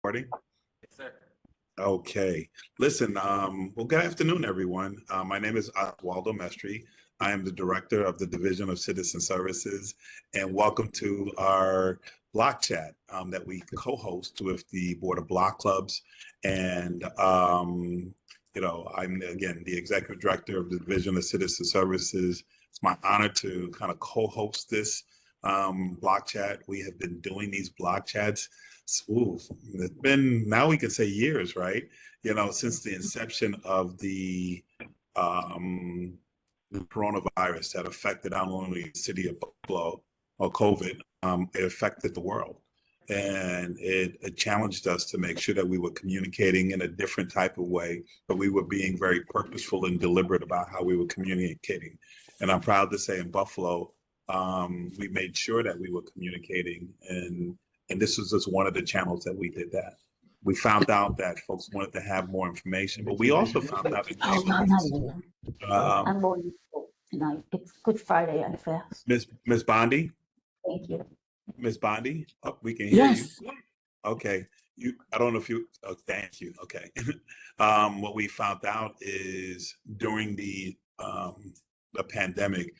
Recording? Yes, sir. Okay. Listen, well, good afternoon, everyone. My name is Oswaldo Mestri. I am the Director of the Division of Citizen Services, and welcome to our block chat that we co-host with the Board of Block Clubs. And, I'm, again, the Executive Director of the Division of Citizen Services. It's my honor to kind of co-host this block chat. We have been doing these block chats. It's been, now we can say years, right? Since the inception of the coronavirus that affected not only the city of Buffalo or COVID, it affected the world. And it challenged us to make sure that we were communicating in a different type of way, but we were being very purposeful and deliberate about how we were communicating. And I'm proud to say in Buffalo, we made sure that we were communicating, and this was just one of the channels that we did that. We found out that folks wanted to have more information, but we also found out that I'm going tonight. It's Good Friday, I fast. Miss Bondi, Thank you. Miss Bondi, we can hear Yes. you. Okay, I don't know if you. Oh, thank you. Okay, what we found out is during the pandemic,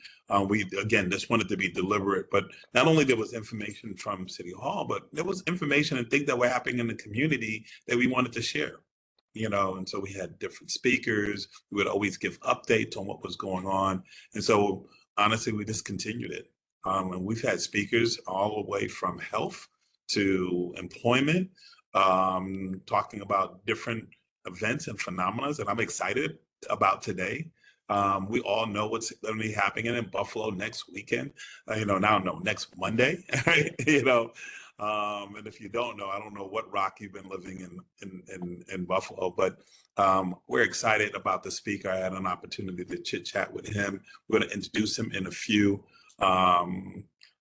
we again just wanted to be deliberate. But not only there was information from City Hall, but there was information and things that were happening in the community that we wanted to share. And so we had different speakers. We would always give updates on what was going on, and so honestly, we just continued it. And we've had speakers all the way from health to employment, talking about different events and phenomena that I'm excited about today. We all know what's going to be happening in Buffalo next weekend. Next Monday, right? And if you don't know, I don't know what rock you've been living in Buffalo, but we're excited about the speaker. I had an opportunity to chit chat with him. We're going to introduce him in a few.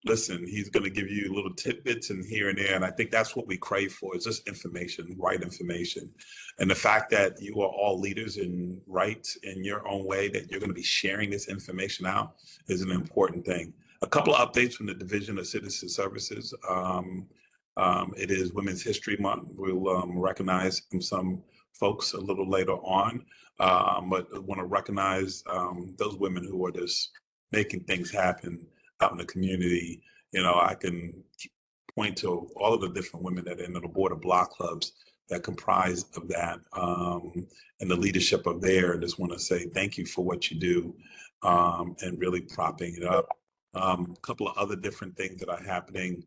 Listen, he's going to give you little tidbits and here and there, and I think that's what we crave for, is just information, right information. And the fact that you are all leaders in rights in your own way, that you're going to be sharing this information out, is an important thing. A couple of updates from the Division of Citizen Services. It is Women's History Month. We'll recognize some folks a little later on, but I want to recognize those women who are just making things happen out in the community. I can point to all of the different women that are in the Board of Block Clubs that comprise of that, and the leadership of there. And just want to say thank you for what you do, and really propping it up. A couple of other different things that are happening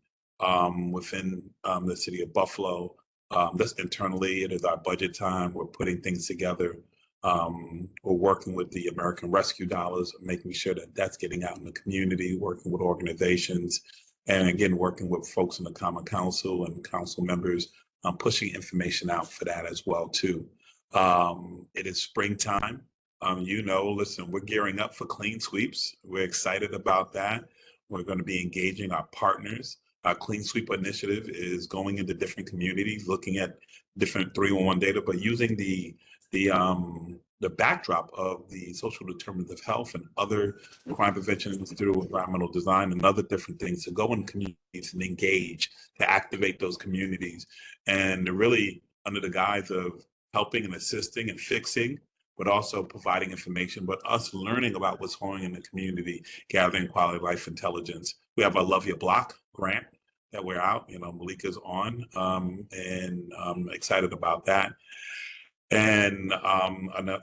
within the city of Buffalo. Just internally, it is our budget time. We're putting things together. We're working with the American Rescue Dollars, making sure that that's getting out in the community, working with organizations, and again, working with folks in the Common Council and council members, pushing information out for that as well, too. It is springtime. Listen, we're gearing up for clean sweeps. We're excited about that. We're going to be engaging our partners. Our Clean Sweep initiative is going into different communities, looking at different 311 data, but using the backdrop of the social determinants of health and other crime prevention through environmental design and other different things to go in communities and engage, to activate those communities, and really under the guise of helping and assisting and fixing, but also providing information, but us learning about what's going on in the community, gathering quality of life intelligence. We have our Love Your Block grant that we're out, Malika's on, and I'm excited about that. And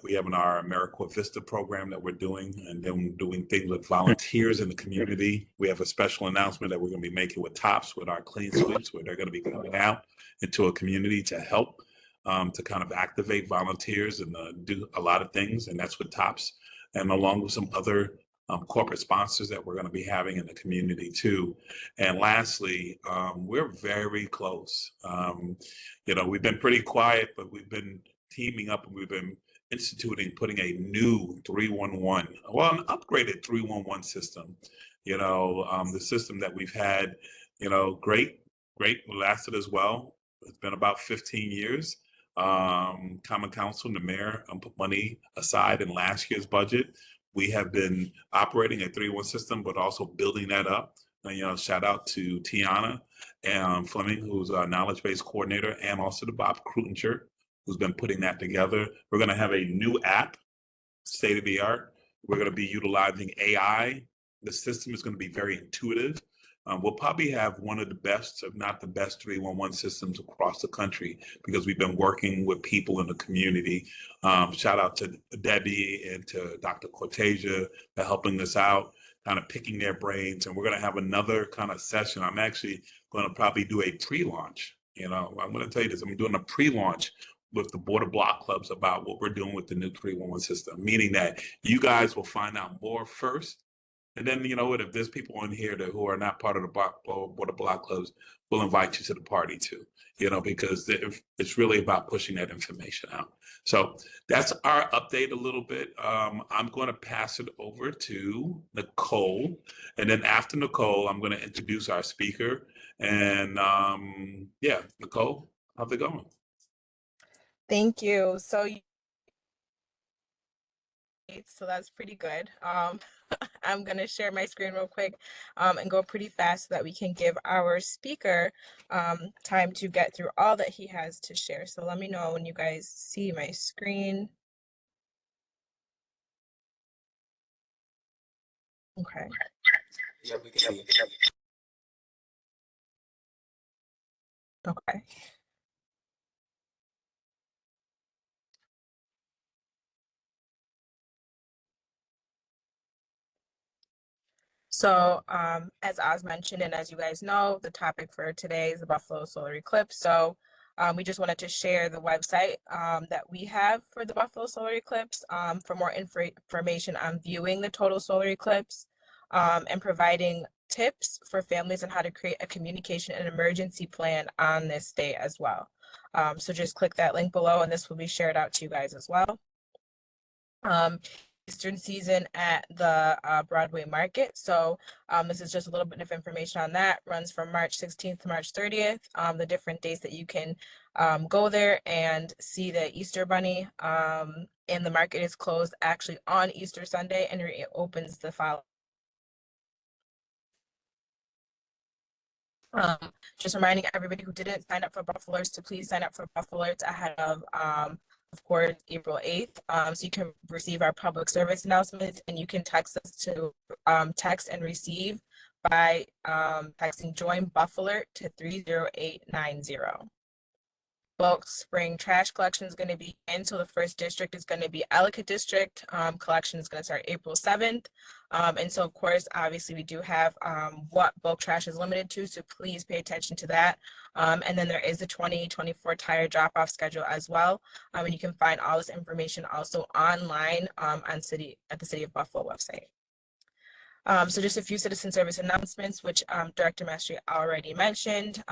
we have our AmeriCorps Vista program that we're doing, and then doing things with volunteers in the community. We have a special announcement that we're going to be making with TOPS with our clean sweeps, where they're going to be coming out into a community to help, to kind of activate volunteers and do a lot of things. And that's with TOPS, and along with some other corporate sponsors that we're going to be having in the community too. And lastly, we're very close. We've been pretty quiet, but we've been teaming up, and we've been putting a new 311, an upgraded 311 system. The system that we've had, great, lasted as well. It's been about 15 years. Common Council and the mayor put money aside in last year's budget. We have been operating a 311 system, but also building that up. Shout out to Tiana and Fleming, who's our knowledge-based coordinator, and also to Bob Krutinger, who's been putting that together. We're going to have a new app, state of the art. We're going to be utilizing AI. The system is going to be very intuitive. We'll probably have one of the best, if not the best, 311 systems across the country because we've been working with people in the community. Shout out to Debbie and to Dr. Cortesia for helping us out, kind of picking their brains. And we're going to have another kind of session. I'm actually going to probably do a pre-launch. I'm going to tell you this. I'm doing a pre-launch with the Board of Block Clubs about what we're doing with the new 311 system, meaning that you guys will find out more first. And then, you know what, if there's people in here who are not part of the Board of Block Clubs, we'll invite you to the party too, because it's really about pushing that information out. So that's our update a little bit. I'm going to pass it over to Nicole. And then after Nicole, I'm going to introduce our speaker. And yeah, Nicole, how's it going? Thank you. So that's pretty good. I'm going to share my screen real quick and go pretty fast so that we can give our speaker time to get through all that he has to share. So let me know when you guys see my screen. Okay. Yeah, we can see. Okay. So as Oz mentioned, and as you guys know, the topic for today is the Buffalo solar eclipse. So we just wanted to share the website that we have for the Buffalo solar eclipse for more information on viewing the total solar eclipse and providing tips for families on how to create a communication and emergency plan on this day as well. So just click that link below and this will be shared out to you guys as well. Eastern season at the Broadway Market. So this is just a little bit of information on that. Runs from March 16th to March 30th. The different days that you can go there and see the Easter Bunny. And the market is closed actually on Easter Sunday and it opens the following. Just reminding everybody who didn't sign up for Buffalo Alerts to please sign up for Buffalo Alerts ahead of course, April 8th. So you can receive our public service announcements and you can text us to text and receive by texting Join Buffalo Alert to 30890. Bulk spring trash collection is going to be in. So the first district is going to be Ellicott District. Collection is going to start April 7th. And so, of course, obviously we do have what bulk trash is limited to. So please pay attention to that. And then there is the 2024 tire drop-off schedule as well. And you can find all this information also online at the City of Buffalo website. So just a few citizen service announcements, which Director Mastery already mentioned.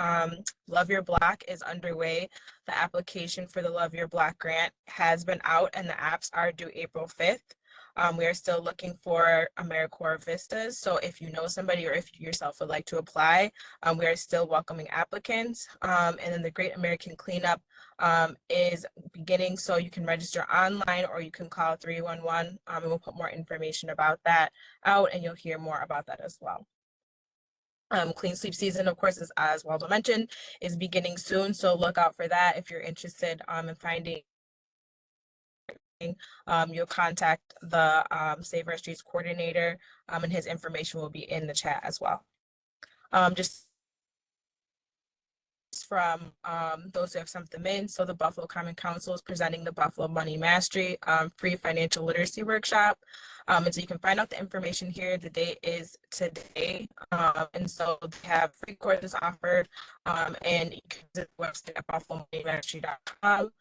Love Your Block is underway. The application for the Love Your Block grant has been out and the apps are due April 5th. We are still looking for AmeriCorps Vistas. So if you know somebody or if you yourself would like to apply, we are still welcoming applicants. And then the Great American Cleanup is beginning. So you can register online or you can call 311 and we'll put more information about that out and you'll hear more about that as well. Clean sweep season, of course, as Waldo mentioned, is beginning soon. So look out for that if you're interested in finding. You'll contact the Save Our Streets coordinator and his information will be in the chat as well. Just from those who have sent them in. So the Buffalo Common Council is presenting the Buffalo Money Mastery free financial literacy workshop. And so you can find out the information here. The date is today. And so they have free courses offered and you can visit the website at buffalomoneymastery.com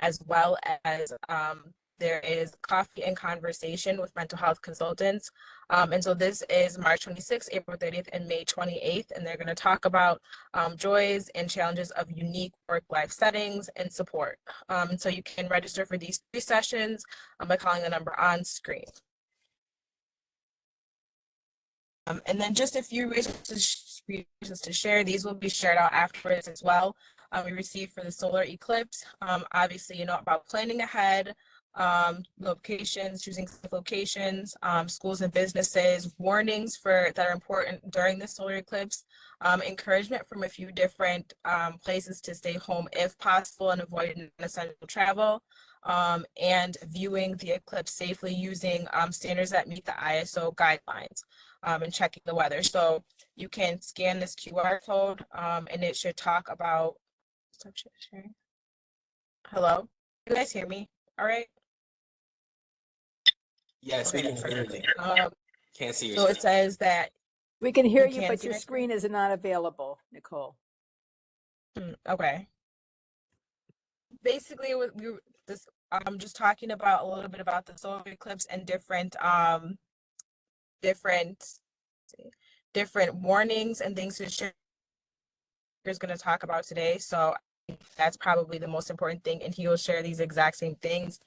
as well as there is coffee and conversation with mental health consultants. And so this is March 26th, April 30th, and May 28th. And they're going to talk about joys and challenges of unique work-life settings and support. And so you can register for these 3 sessions by calling the number on screen. And then just a few resources to share. These will be shared out afterwards as well. We received for the solar eclipse. Obviously, about planning ahead, locations, choosing safe locations, schools and businesses, warnings that are important during the solar eclipse, encouragement from a few different places to stay home if possible and avoid non-essential travel, and viewing the eclipse safely using standards that meet the ISO guidelines, and checking the weather. So you can scan this QR code, and it should talk about, stop sharing. Hello, you guys hear me? All right. Yes, we Okay, can hear you. Can't see your so it screen. says that We can hear You you, can but see your my screen is not available, Nicole. okay. Basically, we were this just talking about a little bit about the solar eclipse and different different warnings and things to share is going to talk about today. So I think that's probably the most important thing, and he will share these exact same things,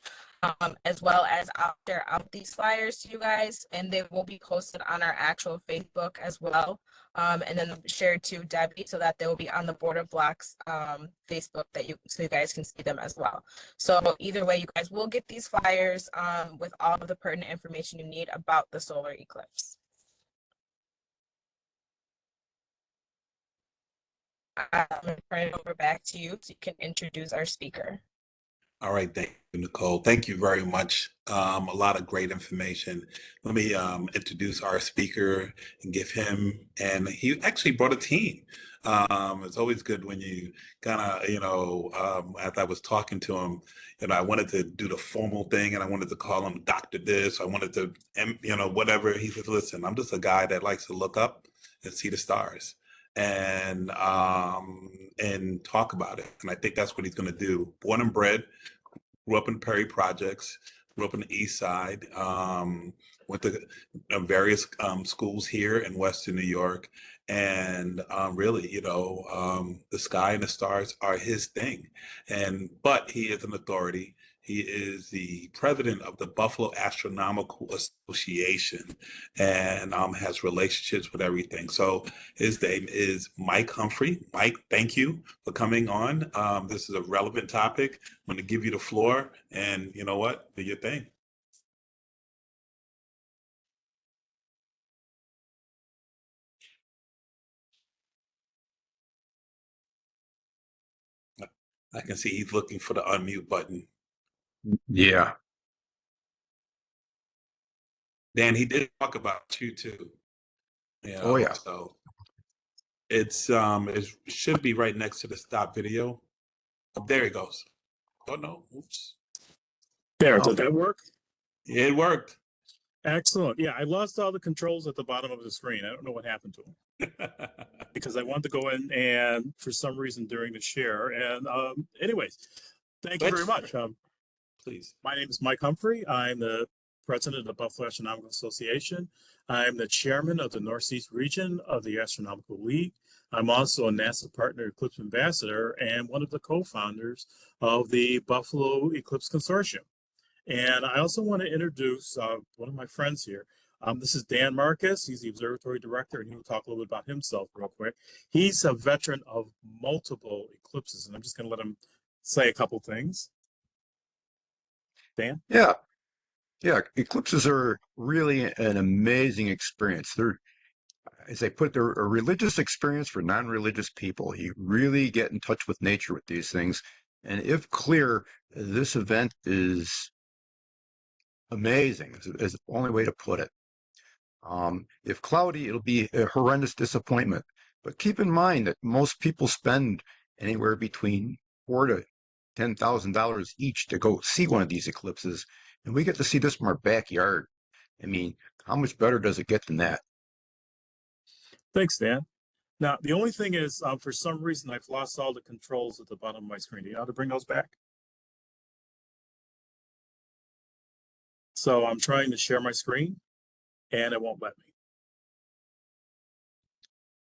as well as I'll share out these flyers to you guys, and they will be posted on our actual Facebook as well, and then shared to Debbie so that they will be on the Border Blocks Facebook so you guys can see them as well. So either way, you guys will get these flyers with all of the pertinent information you need about the solar eclipse. I'm going to turn it over back to you so you can introduce our speaker. All right, thank you, Nicole. Thank you very much. A lot of great information. Let me introduce our speaker and give him, and he actually brought a team. It's always good when you kind of, as I was talking to him, I wanted to do the formal thing and I wanted to call him Dr. This. I wanted to, whatever. He said, listen, I'm just a guy that likes to look up and see the stars and talk about it. And I think that's what he's going to do. Born and bred, grew up in Perry Projects, grew up in the East Side, went to various schools here in Western New York, and really, the sky and the stars are his thing. But he is an authority. He is the president of the Buffalo Astronomical Association, and has relationships with everything. So his name is Mike Humphrey. Mike, thank you for coming on. This is a relevant topic. I'm going to give you the floor, and you know what? Do your thing. I can see he's looking for the unmute button. Yeah. Dan, he did talk about you too. Oh, yeah. So it should be right next to the stop video. Oh, there he goes. Oh no, oops. There, Oh. did that work? It worked. Excellent. Yeah, I lost all the controls at the bottom of the screen. I don't know what happened to them because I wanted to go in and for some reason during the share. And anyways, thank you very much. Please. My name is Mike Humphrey. I'm the president of the Buffalo Astronomical Association. I'm the chairman of the Northeast region of the Astronomical League. I'm also a NASA Partner Eclipse Ambassador and one of the co-founders of the Buffalo Eclipse Consortium. And I also want to introduce one of my friends here. This is Dan Marcus. He's the observatory director, and he'll talk a little bit about himself real quick. He's a veteran of multiple eclipses, and I'm just going to let him say a couple things. Dan? Yeah. Eclipses are really an amazing experience. They're, as they put it, they're a religious experience for non-religious people. You really get in touch with nature with these things. And if clear, this event is amazing, is the only way to put it. If cloudy, it'll be a horrendous disappointment. But keep in mind that most people spend anywhere between $4,000 to $10,000 each to go see one of these eclipses, and we get to see this from our backyard. I mean, how much better does it get than that? Thanks, Dan. Now, the only thing is, for some reason, I've lost all the controls at the bottom of my screen. Do you know how to bring those back? So I'm trying to share my screen, and it won't let me.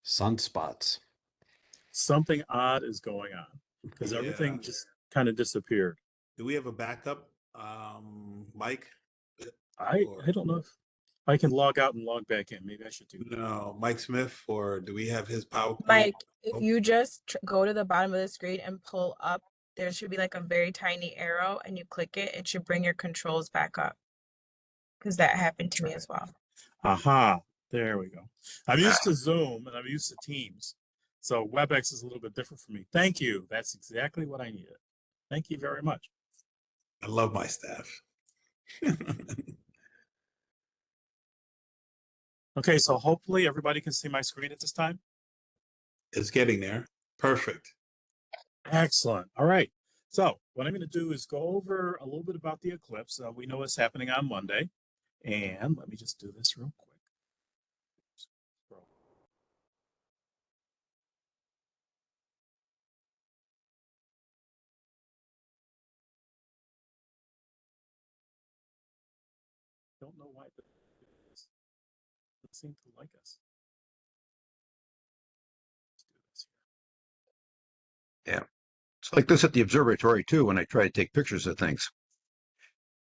Sunspots. Something odd is going on because everything just kind of disappeared. Do we have a backup, Mike? I don't know if I can log out and log back in. Maybe I should do that. No, Mike Smith, or do we have his PowerPoint? Mike, if you just go to the bottom of the screen and pull up there should be like a very tiny arrow and you click it, it should bring your controls back up. Because that happened to me as well. Aha, there we go. I'm used to Zoom and I'm used to Teams. So WebEx is a little bit different for me. Thank you. That's exactly what I needed. Thank you very much. I love my staff. Okay, so hopefully everybody can see my screen at this time. It's getting there. Perfect. Excellent. All right. So what I'm going to do is go over a little bit about the eclipse. We know it's happening on Monday. And let me just do this real quick. Don't know why this doesn't seem to like us. Let's do this here. Yeah. It's like this at the observatory too when I try to take pictures of things.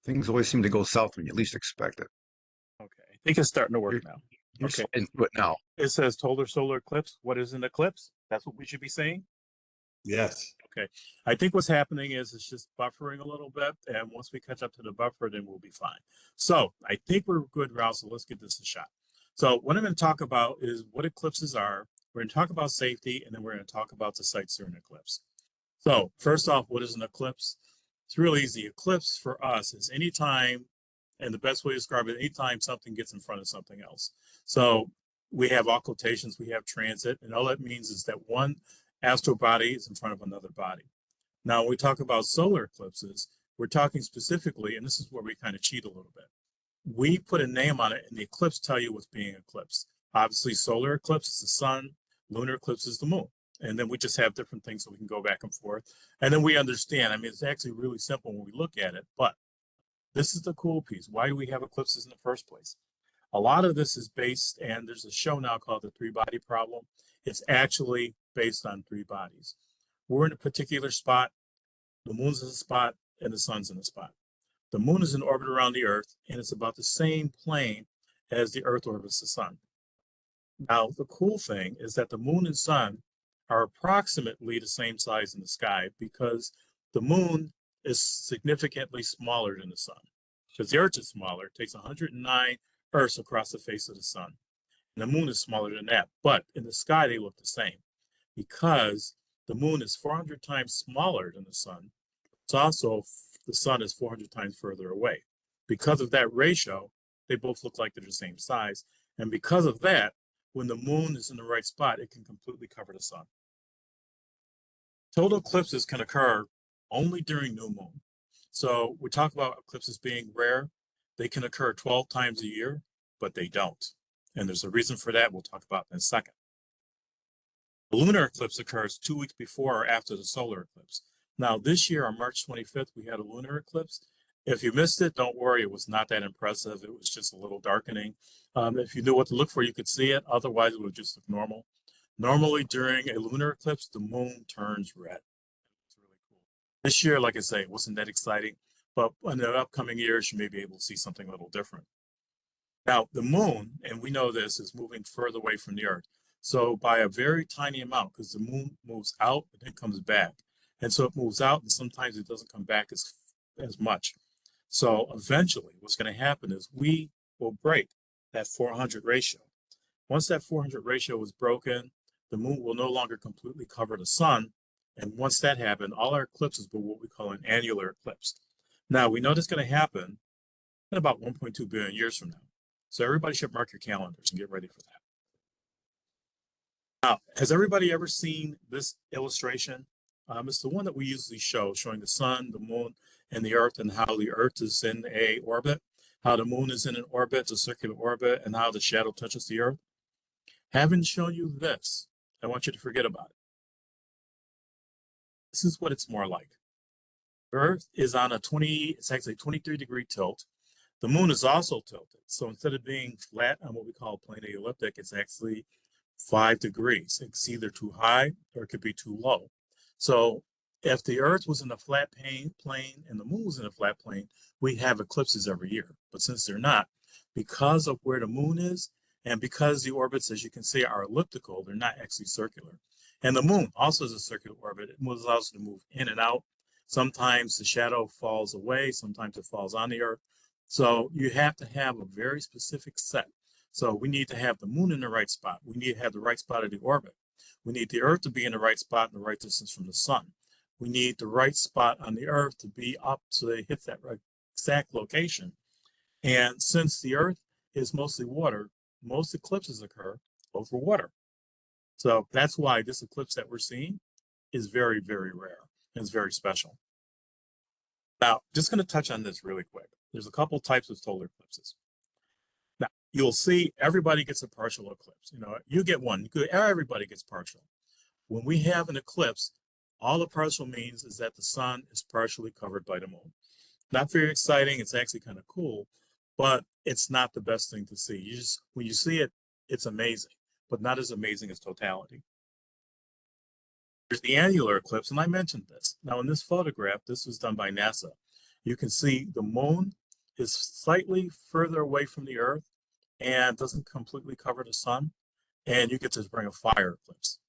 Things always seem to go south when you least expect it. Okay, I think it's starting to work now. You're Okay. into it now. It says total solar eclipse. What is an eclipse? That's what we should be saying? Yes. Okay. I think what's happening is it's just buffering a little bit. And once we catch up to the buffer, then we'll be fine. So I think we're good, Ralph. So let's give this a shot. So what I'm going to talk about is what eclipses are. We're going to talk about safety, and then we're going to talk about the sites during eclipse. So first off, what is an eclipse? It's real easy. Eclipse for us is anytime, and the best way to describe it, anytime something gets in front of something else. So we have occultations, we have transit, and all that means is that one astral body is in front of another body. Now, when we talk about solar eclipses, we're talking specifically, and this is where we kind of cheat a little bit. We put a name on it, and the eclipse tell you what's being eclipsed. Obviously, solar eclipse is the sun, lunar eclipse is the moon. And then we just have different things so we can go back and forth. And then we understand. I mean, it's actually really simple when we look at it, but this is the cool piece. Why do we have eclipses in the first place? A lot of this is based, and there's a show now called the three-body problem. It's actually based on three bodies. We're in a particular spot, the moon's in a spot, and the sun's in a spot. The moon is in orbit around the Earth, and it's about the same plane as the Earth orbits the sun. Now, the cool thing is that the moon and sun are approximately the same size in the sky because the moon is significantly smaller than the sun. Because the Earth is smaller, it takes 109 Earths across the face of the sun. And the moon is smaller than that, but in the sky they look the same because the moon is 400 times smaller than the sun. It's also, the sun is 400 times further away. Because of that ratio, they both look like they're the same size. And because of that, when the moon is in the right spot, it can completely cover the sun. Total eclipses can occur only during new moon. So we talk about eclipses being rare. They can occur 12 times a year, but they don't. And there's a reason for that we'll talk about in a second. The lunar eclipse occurs 2 weeks before or after the solar eclipse. Now, this year on March 25th, we had a lunar eclipse. If you missed it, don't worry. It was not that impressive. It was just a little darkening. If you knew what to look for, you could see it. Otherwise, it would just look normal. Normally, during a lunar eclipse, the moon turns red. It's really cool. This year, like I say, it wasn't that exciting. But in the upcoming years, you may be able to see something a little different. Now, the moon, and we know this, is moving further away from the Earth. So by a very tiny amount, because the moon moves out and then comes back. And so it moves out, and sometimes it doesn't come back as much. So eventually, what's going to happen is we will break that 400 ratio. Once that 400 ratio is broken, the moon will no longer completely cover the sun. And once that happens, all our eclipses will be what we call an annular eclipse. Now, we know that's going to happen in about 1.2 billion years from now. So everybody should mark your calendars and get ready for that. Now, has everybody ever seen this illustration? It's the one that we usually show, showing the sun, the moon, and the Earth, and how the Earth is in a orbit, how the moon is in an orbit, a circular orbit, and how the shadow touches the Earth. Having shown you this, I want you to forget about it. This is what it's more like. Earth is on it's actually 23-degree tilt. The moon is also tilted. So instead of being flat on what we call plane elliptic, it's actually 5 degrees. It's either too high or it could be too low. So if the Earth was in a flat plane and the moon was in a flat plane, we have eclipses every year. But since they're not, because of where the moon is, and because the orbits, as you can see, are elliptical, they're not actually circular. And the moon also is a circular orbit. It allows it to move in and out Sometimes the shadow falls away, sometimes it falls on the earth. So you have to have a very specific set. So we need to have the moon in the right spot. We need to have the right spot of the orbit. We need the earth to be in the right spot and the right distance from the sun. We need the right spot on the earth to be up so they hit that right exact location. And since the earth is mostly water, most eclipses occur over water. So that's why this eclipse that we're seeing is very, very rare and it's very special. Now, just going to touch on this really quick. There's a couple types of solar eclipses. Now, you'll see everybody gets a partial eclipse. You know, you get one, everybody gets partial. When we have an eclipse, all the partial means is that the sun is partially covered by the moon. Not very exciting. It's actually kind of cool, but it's not the best thing to see. You just, when you see it, it's amazing, but not as amazing as totality. There's the annular eclipse, and I mentioned this. Now, in this photograph, this was done by NASA. You can see the moon is slightly further away from the Earth and doesn't completely cover the sun, and you get to bring a fire eclipse.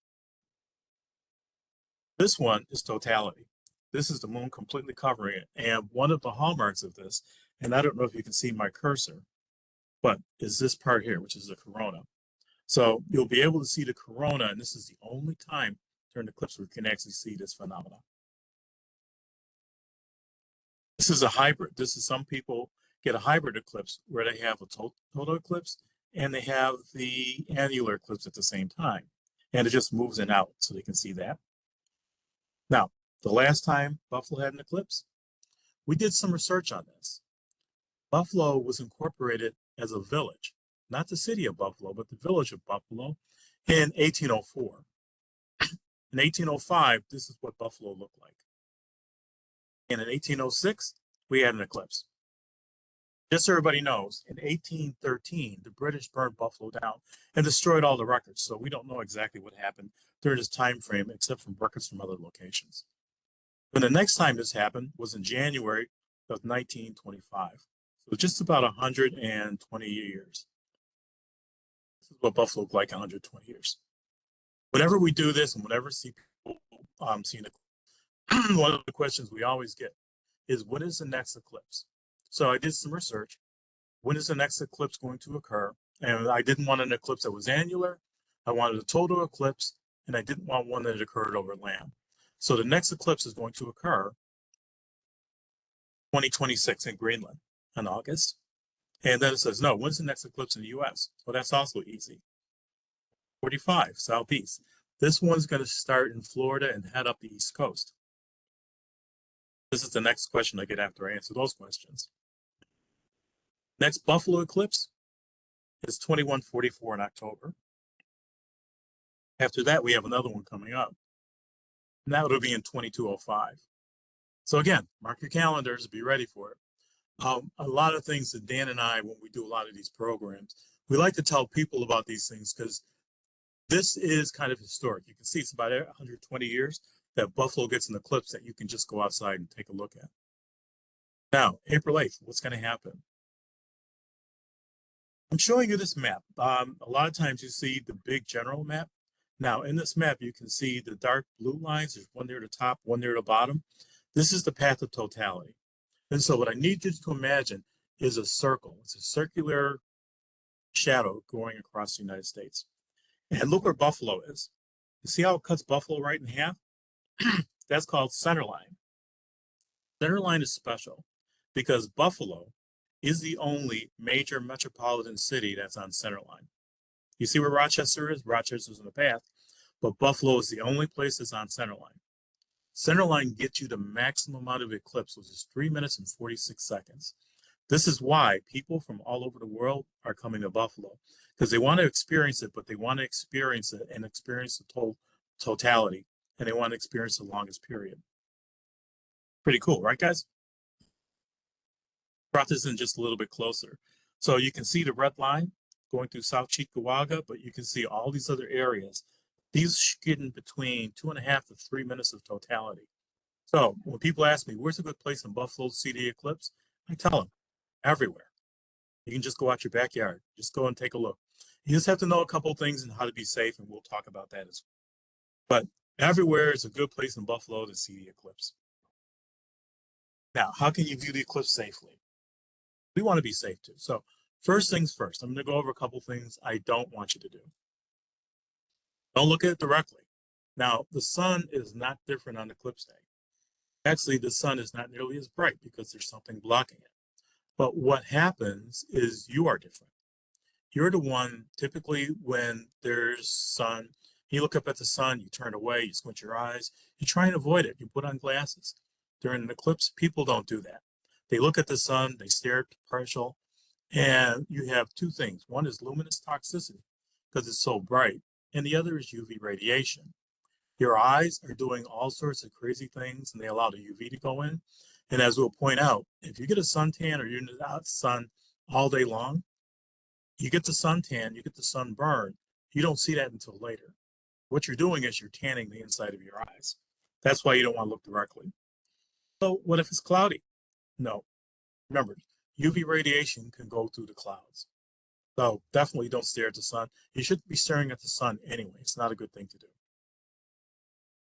This one is totality. This is the moon completely covering it. And one of the hallmarks of this, and I don't know if you can see my cursor, but is this part here, which is the corona. So you'll be able to see the corona, and this is the only time during the eclipse we can actually see this phenomenon. This is a hybrid. This is, some people get a hybrid eclipse where they have a total eclipse and they have the annular eclipse at the same time. And it just moves in and out so they can see that. Now, the last time Buffalo had an eclipse, we did some research on this. Buffalo was incorporated as a village, not the city of Buffalo, but the village of Buffalo in 1804. In 1805, this is what Buffalo looked like. And in 1806, we had an eclipse. Just so everybody knows, in 1813, the British burned Buffalo down and destroyed all the records. So we don't know exactly what happened during this time frame, except from records from other locations. And the next time this happened was in January of 1925. So just about 120 years. This is what Buffalo looked like 120 years. Whenever we do this and whenever see people seeing it, one of the questions we always get is, when is the next eclipse? So I did some research. When is the next eclipse going to occur? And I didn't want an eclipse that was annular. I wanted a total eclipse, and I didn't want one that occurred over land. So the next eclipse is going to occur 2026 in Greenland in August. And then it says, no, when's the next eclipse in the US? Well, that's also easy. 45 southeast. This one's going to start in Florida and head up the East Coast. This is the next question I get after I answer those questions. Next Buffalo eclipse is 2144 in October. After that, we have another one coming up. And that will be in 2205. So again, mark your calendars, be ready for it. A lot of things that Dan and I, when we do a lot of these programs, we like to tell people about these things because this is kind of historic. You can see it's about 120 years that Buffalo gets an eclipse that you can just go outside and take a look at. Now, April 8th, what's going to happen? I'm showing you this map. A lot of times you see the big general map. Now, in this map, you can see the dark blue lines. There's one near the top, one near the bottom. This is the path of totality. And so what I need you to imagine is a circle. It's a circular shadow going across the United States. And look where Buffalo is. You see how it cuts Buffalo right in half? That's called centerline. Centerline is special because Buffalo is the only major metropolitan city that's on centerline. You see where Rochester is? Rochester's in the path, but Buffalo is the only place that's on centerline. Centerline gets you the maximum amount of eclipse, which is 3 minutes and 46 seconds. This is why people from all over the world are coming to Buffalo, because they want to experience it, but they want to experience it and experience the totality, and they want to experience the longest period. Pretty cool, right, guys? Brought this in just a little bit closer. So you can see the red line going through South Cheektowaga, but you can see all these other areas. These get in between 2.5 to 3 minutes of totality. So when people ask me, where's a good place in Buffalo to see the eclipse? I tell them, everywhere. You can just go out your backyard. Just go and take a look. You just have to know a couple of things and how to be safe, and we'll talk about that as well. But everywhere is a good place in Buffalo to see the eclipse. Now, how can you view the eclipse safely? We want to be safe too. So first things first, I'm going to go over a couple things I don't want you to do. Don't look at it directly. Now, the sun is not different on eclipse day. Actually, the sun is not nearly as bright because there's something blocking it. But what happens is you are different. You're the one, typically when there's sun, you look up at the sun, you turn away, you squint your eyes, you try and avoid it, you put on glasses. During an eclipse, people don't do that. They look at the sun, they stare at the partial, and you have two things. One is luminous toxicity because it's so bright, and the other is UV radiation. Your eyes are doing all sorts of crazy things, and they allow the UV to go in. And as we'll point out, if you get a suntan or you're in the sun all day long, you get the suntan, you get the sunburn, you don't see that until later. What you're doing is you're tanning the inside of your eyes. That's why you don't want to look directly. So what if it's cloudy? No. Remember, UV radiation can go through the clouds. So definitely don't stare at the sun. You shouldn't be staring at the sun anyway. It's not a good thing to do.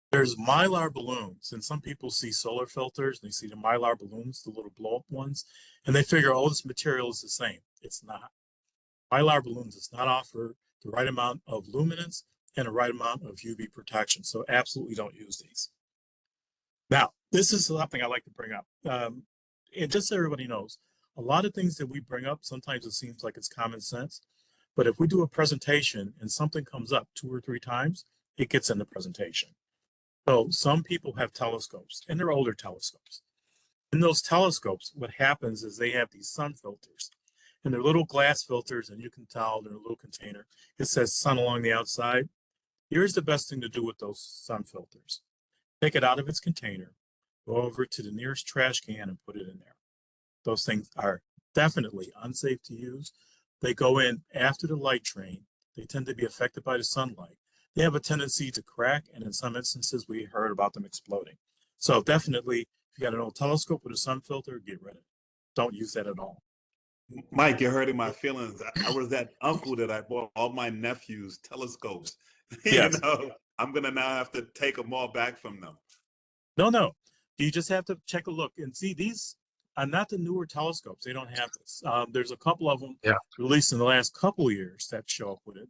There's mylar balloons, and some people see solar filters, and they see the mylar balloons, the little blow-up ones, and they figure, oh, this material is the same. It's not. Mylar balloons does not offer the right amount of luminance and the right amount of UV protection, so absolutely don't use these. Now, this is something I like to bring up. And just so everybody knows, a lot of things that we bring up, sometimes it seems like it's common sense, but if we do a presentation and something comes up 2 or 3 times, it gets in the presentation. So some people have telescopes, and they're older telescopes. In those telescopes, what happens is they have these sun filters, and they're little glass filters, and you can tell they're in a little container. It says sun along the outside. Here's the best thing to do with those sun filters. Take it out of its container, go over to the nearest trash can and put it in there. Those things are definitely unsafe to use. They go in after the light train. They tend to be affected by the sunlight. They have a tendency to crack, and in some instances, we heard about them exploding. So definitely, if you got an old telescope with a sun filter, get rid of it. Don't use that at all. Mike, you're hurting my feelings. I was that uncle that I bought all my nephews telescopes. Yes. You know, I'm gonna now have to take them all back from them. No. You just have to check a look and see these are not the newer telescopes. They don't have this. There's a couple of them released in the last couple of years that show up with it.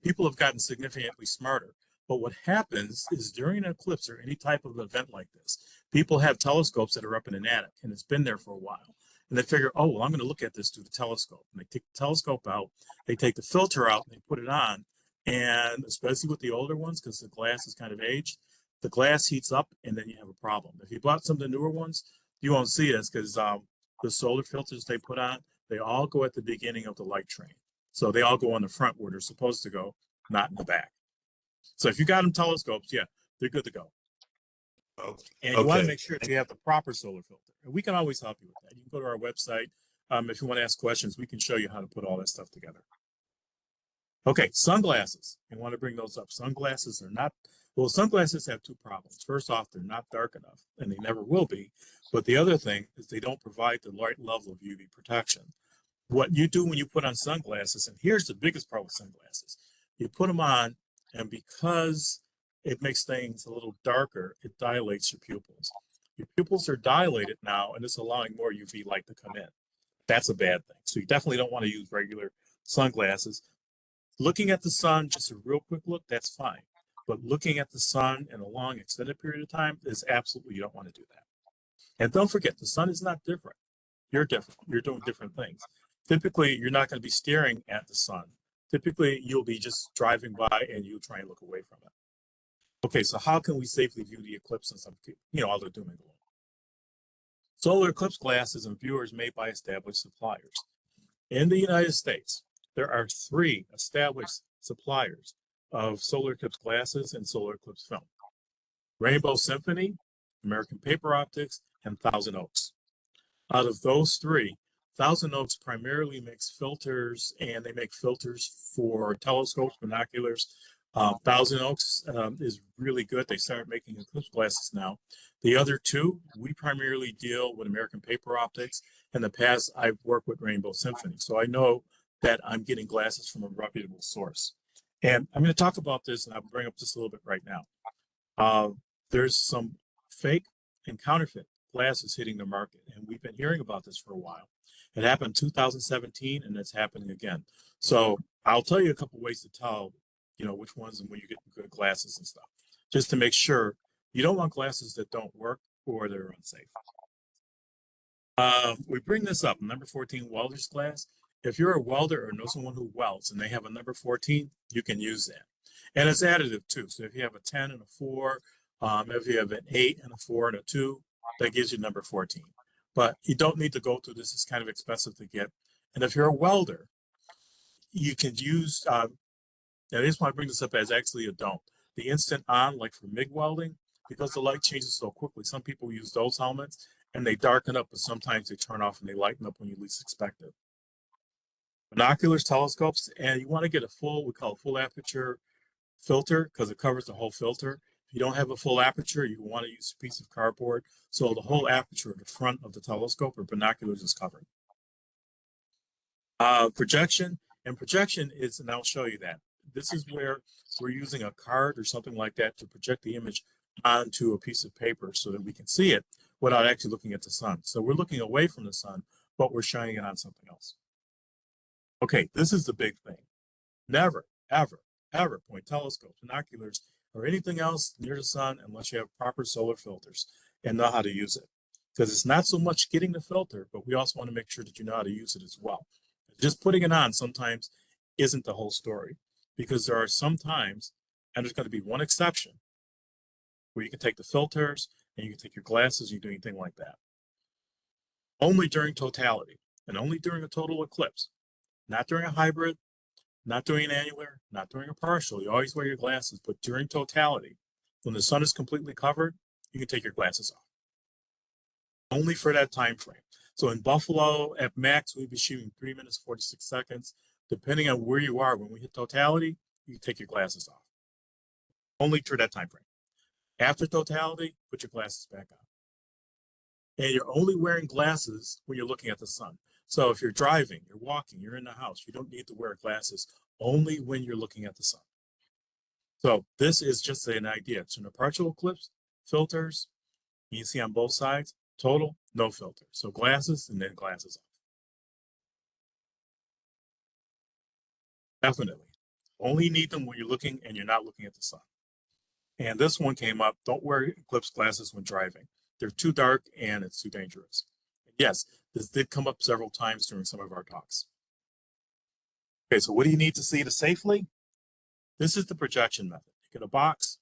People have gotten significantly smarter. But what happens is during an eclipse or any type of event like this, people have telescopes that are up in an attic, and it's been there for a while. And they figure, oh, well, I'm going to look at this through the telescope. And they take the telescope out, they take the filter out, and they put it on. And especially with the older ones, because the glass is kind of aged, the glass heats up, and then you have a problem. If you bought some of the newer ones, you won't see this because the solar filters they put on, they all go at the beginning of the light train. So they all go on the front where they're supposed to go, not in the back. So if you got them telescopes, yeah, they're good to go. And you want to make sure that you have the proper solar filter. And we can always help you with that. You can go to our website. If you want to ask questions, we can show you how to put all that stuff together. Okay, sunglasses. You want to bring those up. Sunglasses are not, well, sunglasses have 2 problems. First off, they're not dark enough, and they never will be. But the other thing is they don't provide the right level of UV protection. What you do when you put on sunglasses, and here's the biggest problem with sunglasses, you put them on, and because it makes things a little darker, it dilates your pupils. Your pupils are dilated now, and it's allowing more UV light to come in. That's a bad thing. So you definitely don't want to use regular sunglasses. Looking at the sun, just a real quick look, that's fine. But looking at the sun in a long extended period of time is absolutely, you don't want to do that. And don't forget, the sun is not different. You're different. You're doing different things. Typically, you're not going to be staring at the sun. Typically, you'll be just driving by and you'll try and look away from it. Okay, so how can we safely view the eclipse and some, all the doom and gloom? Solar eclipse glasses and viewers made by established suppliers. In the United States, there are 3 established suppliers of solar eclipse glasses and solar eclipse film. Rainbow Symphony, American Paper Optics, and Thousand Oaks. Out of those 3, Thousand Oaks primarily makes filters, and they make filters for telescopes, binoculars. Thousand Oaks is really good. They started making eclipse glasses now. The other 2, we primarily deal with American Paper Optics. In the past, I've worked with Rainbow Symphony, so I know that I'm getting glasses from a reputable source. And I'm going to talk about this, and I'll bring up this a little bit right now. There's some fake and counterfeit glasses hitting the market. And we've been hearing about this for a while. It happened in 2017 and it's happening again. So I'll tell you a couple ways to tell, which ones and when you get good glasses and stuff, just to make sure you don't want glasses that don't work or they're unsafe. We bring this up, number 14 welder's glass. If you're a welder or know someone who welds and they have a number 14, you can use that. And it's additive too. So if you have a 10 and a 4, if you have an 8 and a 4 and a 2, that gives you number 14. But you don't need to go through this. It's kind of expensive to get. And if you're a welder, you can use, and I just want to bring this up as actually a don't. The instant on, like for MIG welding, because the light changes so quickly, some people use those helmets and they darken up, but sometimes they turn off and they lighten up when you least expect it. Binoculars, telescopes, and you want to get a full, we call it full aperture filter because it covers the whole filter. If you don't have a full aperture, you want to use a piece of cardboard so the whole aperture of the front of the telescope or binoculars is covered. Projection, and projection is, and I'll show you that. This is where we're using a card or something like that to project the image onto a piece of paper so that we can see it without actually looking at the sun. So we're looking away from the sun, but we're shining it on something else. Okay, this is the big thing. Never, ever, ever point telescopes, binoculars, or anything else near the sun unless you have proper solar filters and know how to use it. Because it's not so much getting the filter, but we also want to make sure that you know how to use it as well. Just putting it on sometimes isn't the whole story, because there are some times, and there's going to be one exception, where you can take the filters and you can take your glasses and you do anything like that. Only during totality and only during a total eclipse, not during a hybrid, not during an annular, not during a partial. You always wear your glasses, but during totality, when the sun is completely covered, you can take your glasses off. Only for that time frame. So in Buffalo, at max, we'd be shooting 3 minutes, 46 seconds. Depending on where you are, when we hit totality, you can take your glasses off. Only for that time frame. After totality, put your glasses back on. And you're only wearing glasses when you're looking at the sun. So if you're driving, you're walking, you're in the house, you don't need to wear glasses only when you're looking at the sun. So this is just an idea. So in a partial eclipse, filters, you see on both sides, total, no filter. So glasses and then glasses off. Definitely. Only need them when you're looking and you're not looking at the sun. And this one came up, don't wear eclipse glasses when driving. They're too dark and it's too dangerous. Yes, this did come up several times during some of our talks. Okay, so what do you need to see to safely? This is the projection method. You get a box,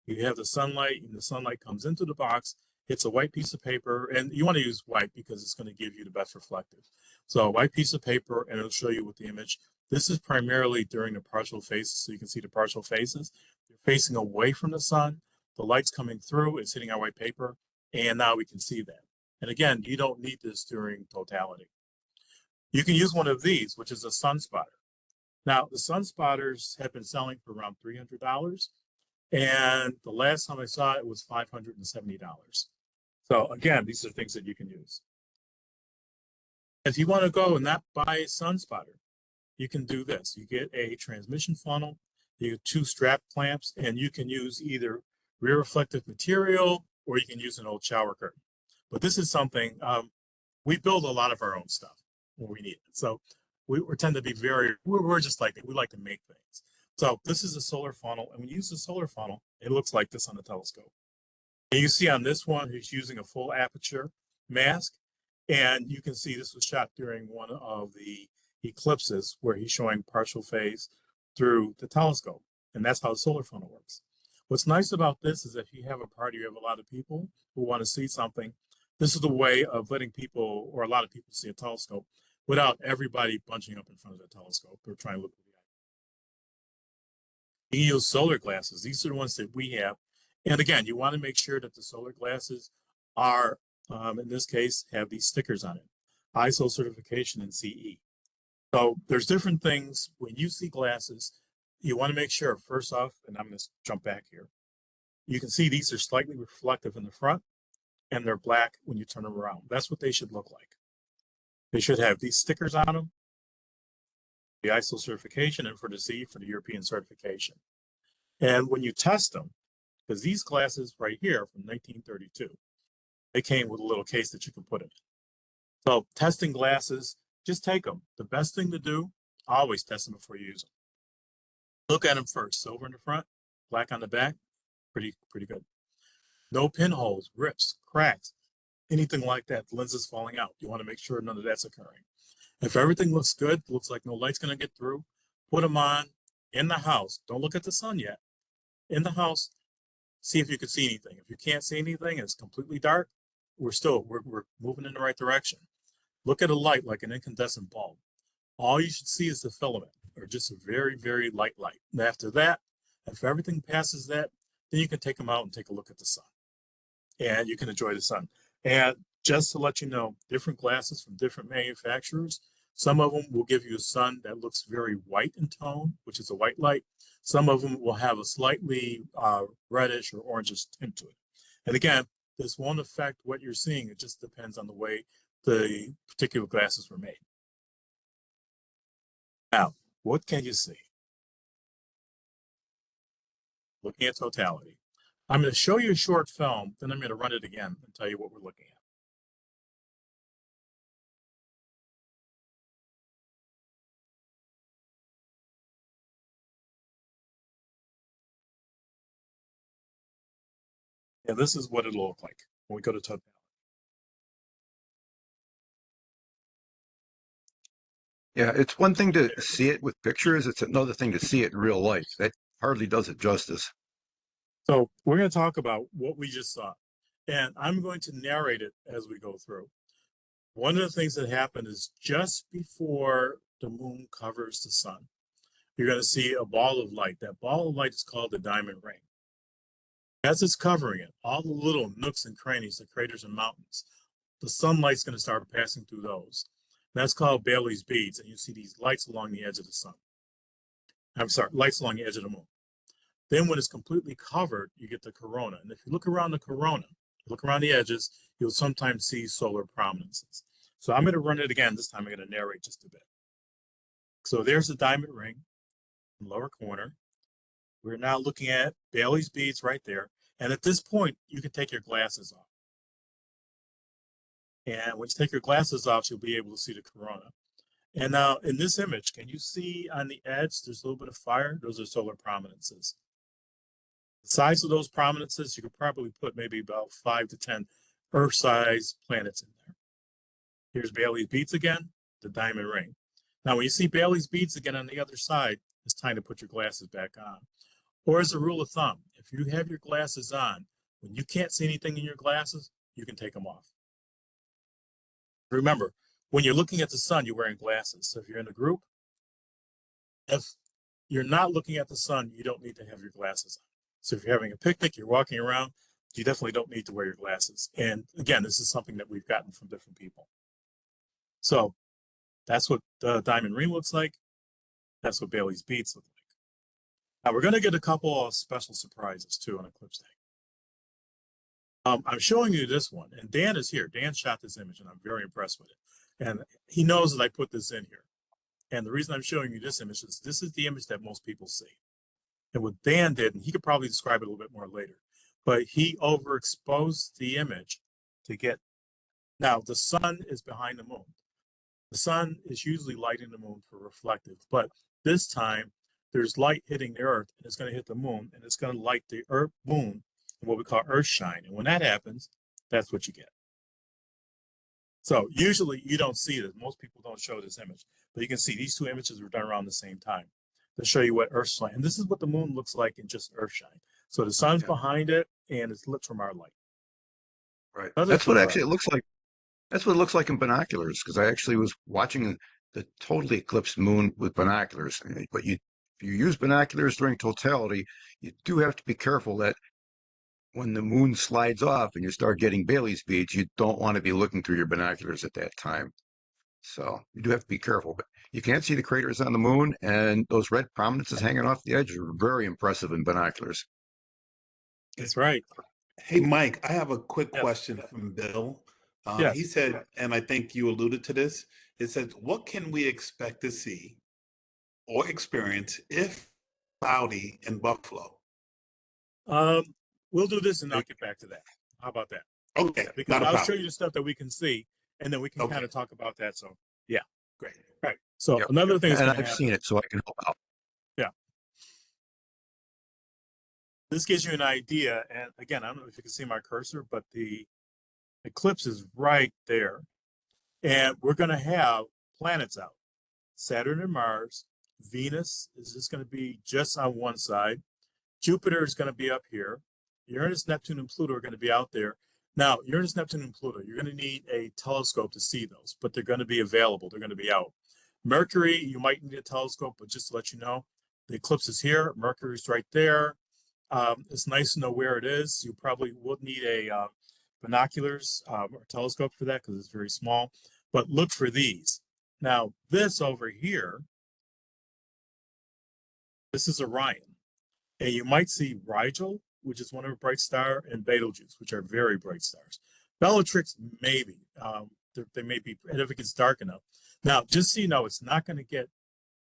you have the sunlight, and the sunlight comes into the box, hits a white piece of paper, and you want to use white because it's going to give you the best reflective. So a white piece of paper, and it'll show you with the image. This is primarily during the partial phases, so you can see the partial phases. They're facing away from the sun, the light's coming through, it's hitting our white paper, and now we can see that. And again, you don't need this during totality. You can use one of these, which is a sun spotter. Now, the sun spotters have been selling for around $300, and the last time I saw it was $570. So again, these are things that you can use. If you want to go and not buy a sun spotter, you can do this. You get a transmission funnel, you get 2 strap clamps, and you can use either rear reflective material or you can use an old shower curtain. But this is something, we build a lot of our own stuff when we need it. So we tend to be we're just like that. We like to make things. So this is a solar funnel, and when you use the solar funnel, it looks like this on the telescope. And you see on this one, he's using a full aperture mask, and you can see this was shot during one of the eclipses where he's showing partial phase through the telescope, and that's how the solar funnel works. What's nice about this is if you have a party, you have a lot of people who want to see something, this is the way of letting people, or a lot of people, see a telescope without everybody bunching up in front of the telescope or trying to look at the eye. You use solar glasses. These are the ones that we have. And again, you want to make sure that the solar glasses are, in this case, have these stickers on it. ISO certification and CE. So there's different things. When you see glasses, you want to make sure, first off, and I'm going to jump back here. You can see these are slightly reflective in the front, and they're black when you turn them around. That's what they should look like. They should have these stickers on them, the ISO certification, and for the C, for the European certification. And when you test them, because these glasses right here from 1932, They came with a little case that you can put in. So testing glasses, just take them. The best thing to do, always test them before you use them. Look at them first. Silver in the front, black on the back, pretty good. No pinholes, rips, cracks, anything like that. The lens is falling out. You want to make sure none of that's occurring. If everything looks good, looks like no light's going to get through, put them on in the house. Don't look at the sun yet. In the house, see if you can see anything. If you can't see anything, it's completely dark, we're moving in the right direction. Look at a light like an incandescent bulb. All you should see is the filament, or just a very, very light light. And after that, if everything passes that, then you can take them out and take a look at the sun. And you can enjoy the sun. And just to let you know, different glasses from different manufacturers, some of them will give you a sun that looks very white in tone, which is a white light. Some of them will have a slightly reddish or orangish tint to it. And again, this won't affect what you're seeing. It just depends on the way the particular glasses were made. Now, what can you see? Looking at totality. I'm going to show you a short film, then I'm going to run it again and tell you what we're looking at. And this is what it'll look like when we go to totality. Yeah, it's one thing to see it with pictures. It's another thing to see it in real life. That hardly does it justice. So we're going to talk about what we just saw. And I'm going to narrate it as we go through. One of the things that happened is just before the moon covers the sun, you're going to see a ball of light. That ball of light is called the diamond ring. As it's covering it, all the little nooks and crannies, the craters and mountains, the sunlight's going to start passing through those. That's called Bailey's beads, and you see these lights along the edge of the sun. I'm sorry, lights along the edge of the moon. Then when it's completely covered, you get the corona. And if you look around the corona, look around the edges, you'll sometimes see solar prominences. So I'm going to run it again. This time I'm going to narrate just a bit. So there's the diamond ring in the lower corner. We're now looking at Bailey's beads right there. And at this point, you can take your glasses off. And when you take your glasses off, you'll be able to see the corona. And now in this image, can you see on the edge, there's a little bit of fire? Those are solar prominences. The size of those prominences, you could probably put maybe about 5 to 10 Earth-sized planets in there. Here's Bailey's beads again, the diamond ring. Now, when you see Bailey's beads again on the other side, it's time to put your glasses back on. Or as a rule of thumb, if you have your glasses on, when you can't see anything in your glasses, you can take them off. Remember, when you're looking at the sun, you're wearing glasses. So if you're in a group, if you're not looking at the sun, you don't need to have your glasses on. So if you're having a picnic, you're walking around, you definitely don't need to wear your glasses. And again, this is something that we've gotten from different people. So that's what the diamond ring looks like. That's what Bailey's beads look like. Now we're going to get a couple of special surprises too on Eclipse Day. I'm showing you this one, and Dan is here. Dan shot this image, and I'm very impressed with it. And he knows that I put this in here. And the reason I'm showing you this image is this is the image that most people see. And what Dan did, and he could probably describe it a little bit more later, but he overexposed the image to get, now the sun is behind the moon. The sun is usually lighting the moon for reflective, but this time there's light hitting the earth, and it's going to hit the moon, and it's going to light the earth moon, what we call earth shine. And when that happens, that's what you get. So usually you don't see this. Most people don't show this image, but you can see these two images were done around the same time to show you what earth shine. And this is what the moon looks like in just earth shine. So the sun's behind it, and it's lit from our light. Right. That's what actually it looks like. That's what it looks like in binoculars, because I actually was watching the totally eclipsed moon with binoculars. But if you use binoculars during totality, you do have to be careful that when the moon slides off and you start getting Bailey's beads, you don't want to be looking through your binoculars at that time. So you do have to be careful. But you can't see the craters on the moon, and those red prominences hanging off the edge are very impressive in binoculars. That's right. Hey, Mike, I have a quick question from Bill. Yes. He said, and I think you alluded to this, it said, what can we expect to see or experience if cloudy in Buffalo? We'll do this and I'll get back to that. How about that? Okay, Because not a I'll problem. show you the stuff that we can see, and then we can Okay. kind of talk about that. So, yeah. Great. Right. So Yep. another thing that's And going to I've happen. seen it, so I can help out. This gives you an idea. And again, I don't know if you can see my cursor, but the eclipse is right there. And we're going to have planets out. Saturn and Mars. Venus is just going to be just on one side. Jupiter is going to be up here. Uranus, Neptune, and Pluto are going to be out there. Now, Uranus, Neptune, and Pluto, you're going to need a telescope to see those, but they're going to be available. They're going to be out. Mercury, you might need a telescope, but just to let you know, the eclipse is here. Mercury's right there. It's nice to know where it is. You probably will need a binoculars or telescope for that because it's very small. But look for these. Now, this over here, this is Orion. And you might see Rigel, which is one of a bright star, and Betelgeuse, which are very bright stars. Bellatrix, maybe. They may be, and if it gets dark enough. Now, just so you know, it's not going to get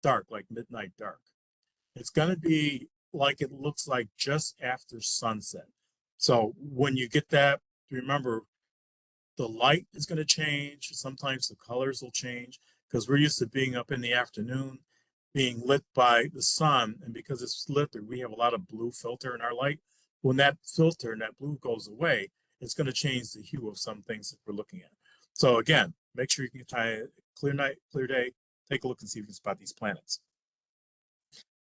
dark like midnight dark. It's going to be like it looks like just after sunset. So when you get that, remember the light is going to change. Sometimes the colors will change because we're used to being up in the afternoon, being lit by the sun. And because it's lit, we have a lot of blue filter in our light. When that filter and that blue goes away, it's going to change the hue of some things that we're looking at. So again, make sure you can try a clear night, clear day, take a look and see if you can spot these planets.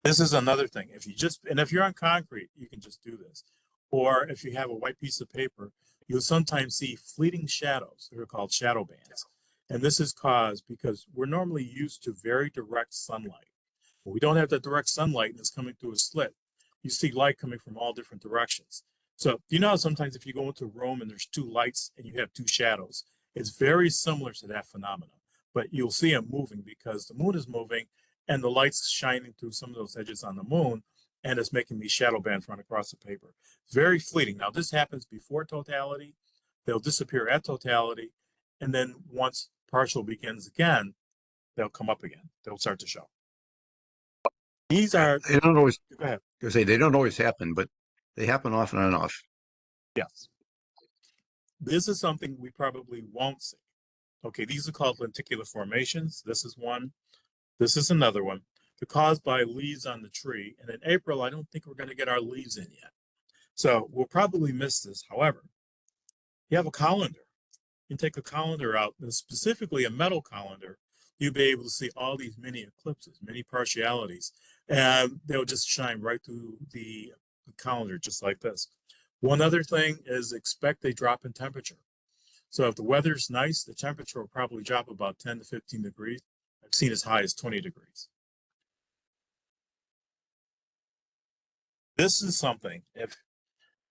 This is another thing. If you're on concrete, you can just do this. Or if you have a white piece of paper, you'll sometimes see fleeting shadows. They're called shadow bands. And this is caused because we're normally used to very direct sunlight. When we don't have that direct sunlight and it's coming through a slit, you see light coming from all different directions. So you know sometimes if you go into a room and there's two lights and you have two shadows, it's very similar to that phenomenon. But you'll see them moving because the moon is moving and the light's shining through some of those edges on the moon, and it's making these shadow bands run across the paper. Very fleeting. Now, this happens before totality. They'll disappear at totality, and then once partial begins again, they'll come up again. They'll start to show. These are... They don't always, Go ahead. they don't always happen, but they happen off and on and off. Yes. This is something we probably won't see. Okay, these are called lenticular formations. This is one. This is another one. They're caused by leaves on the tree. And in April, I don't think we're going to get our leaves in yet. So we'll probably miss this. However, you have a colander. You can take a colander out, and specifically a metal colander, you'll be able to see all these mini eclipses, many partialities, and they'll just shine right through the colander just like this. One other thing is expect a drop in temperature. So if the weather's nice, the temperature will probably drop about 10 to 15 degrees. I've seen as high as 20 degrees. This is something, if